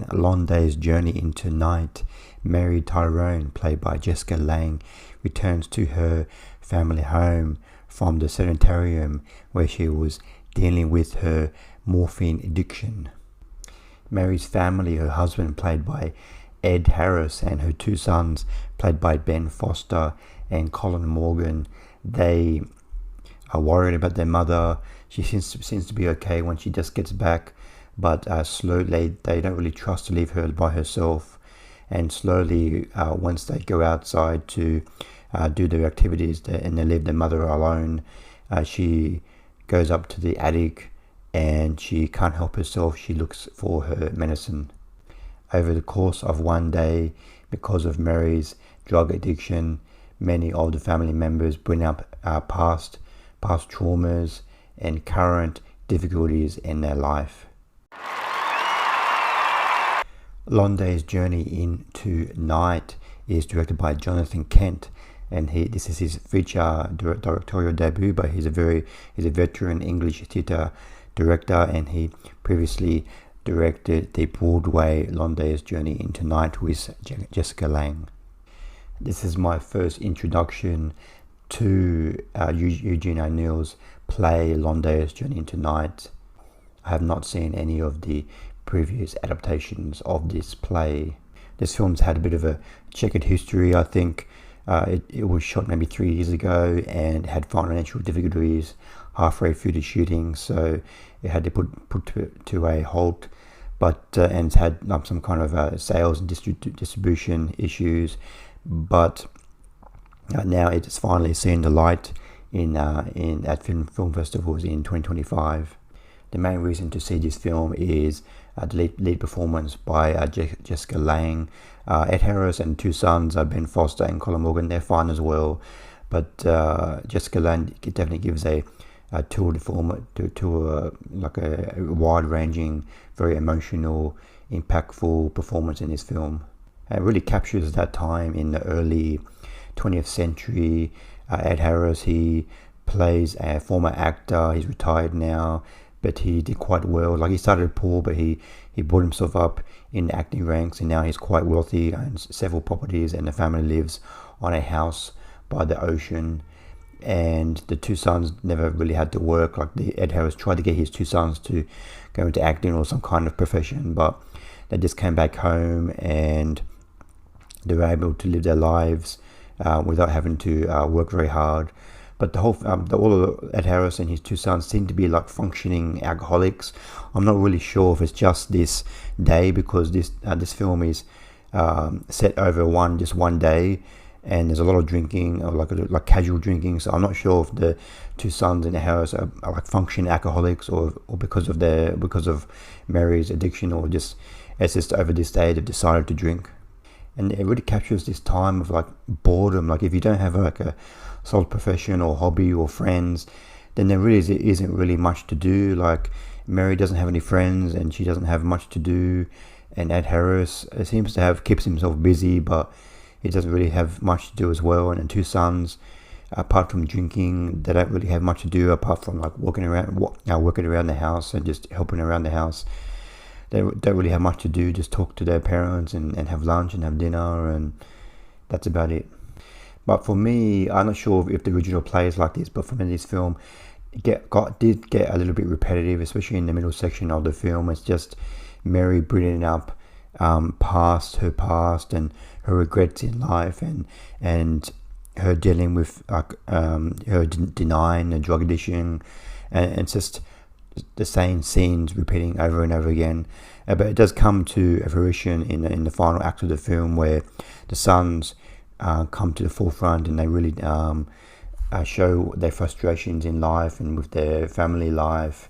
a long day's journey into night, Mary Tyrone, played by Jessica Lange, returns to her family home from the sanitarium where she was dealing with her morphine addiction. Mary's family, her husband, played by Ed Harris, and her two sons, played by Ben Foster and Colin Morgan, they are worried about their mother. She seems to be okay when she just gets back, but slowly they don't really trust to leave her by herself. And slowly, once they go outside to do their activities and they leave their mother alone, she goes up to the attic and she can't help herself. She looks for her medicine. Over the course of one day, because of Mary's drug addiction, many of the family members bring up past traumas and current difficulties in their life. Long Day's Journey into Night is directed by Jonathan Kent, and this is his feature directorial debut, but he's a veteran English theatre director, and he previously directed the Broadway Long Day's Journey into Night with Jessica Lange. This is my first introduction to Eugene O'Neill's play Long Day's Journey into Night. I have not seen any of the previous adaptations of this play. This film's had a bit of a checkered history. I think it was shot maybe 3 years ago and had financial difficulties halfway through the shooting, so it had to put to a halt. But and it's had some kind of sales and distribution issues. But now it's finally seen the light at film festivals in 2025. The main reason to see this film is the lead performance by Jessica Lange. Ed Harris and two sons, Ben Foster and Colin Morgan, they're fine as well. But Jessica Lange definitely gives a tour de force to like a wide-ranging, very emotional, impactful performance in this film. It really captures that time in the early 20th century. Ed Harris, he plays a former actor. He's retired now, but he did quite well. Like, he started poor, but he brought himself up in the acting ranks, and now he's quite wealthy, owns several properties, and the family lives on a house by the ocean. And the two sons never really had to work. Like, Ed Harris tried to get his two sons to go into acting or some kind of profession, but they just came back home and they were able to live their lives without having to work very hard. But all of Ed Harris and his two sons seem to be like functioning alcoholics. I'm not really sure if it's just this day, because this film is set over just one day, and there's a lot of drinking, or like casual drinking. So I'm not sure if the two sons in the Harris are like functioning alcoholics, or because of Mary's addiction, or just it's just over this day they've decided to drink. And it really captures this time of like boredom. Like, if you don't have like a solid profession or hobby or friends, then there really isn't really much to do. Like, Mary doesn't have any friends and she doesn't have much to do, and Ed Harris seems to keeps himself busy, but he doesn't really have much to do as well. And the two sons, apart from drinking, they don't really have much to do apart from like working around the house and just helping around the house. They don't really have much to do, just talk to their parents and have lunch and have dinner, and that's about it. But for me, I'm not sure if the original play is like this, but for me, this film did get a little bit repetitive, especially in the middle section of the film. It's just Mary bringing up her past and her regrets in life, and her dealing with her denying the drug addiction, and it's just the same scenes repeating over and over again. But it does come to a fruition in the final act of the film, where the sons come to the forefront, and they really show their frustrations in life and with their family life.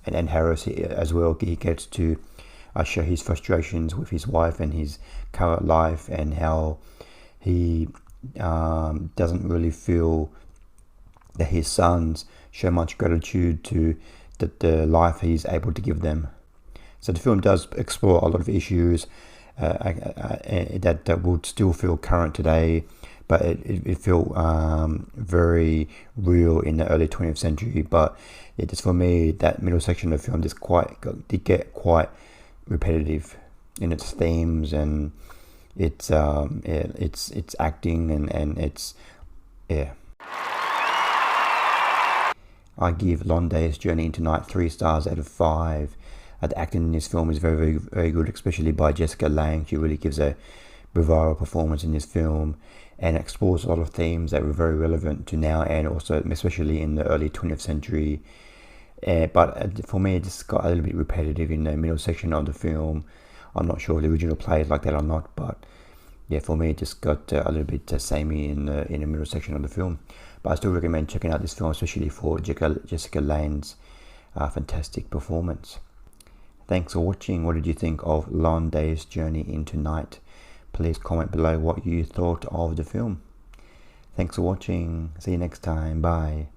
And Harris as well, he gets to show his frustrations with his wife and his current life, and how he doesn't really feel that his sons show much gratitude to the life he's able to give them. So the film does explore a lot of issues that would still feel current today, but it felt very real in the early 20th century. But just for me, that middle section of the film did get quite repetitive. in its themes and its acting and its yeah. I give Lange's Journey into Night 3 stars out of 5. The acting in this film is very, very, very good, especially by Jessica Lange. She really gives a bravado performance in this film and explores a lot of themes that were very relevant to now and also especially in the early 20th century. But for me, it just got a little bit repetitive in the middle section of the film. I'm not sure if the original play is like that or not, but yeah, for me, it just got a little bit samey in the middle section of the film. But I still recommend checking out this film, especially for Jessica Lange's fantastic performance. Thanks for watching. What did you think of Lange's Journey into Night? Please comment below what you thought of the film. Thanks for watching. See you next time. Bye.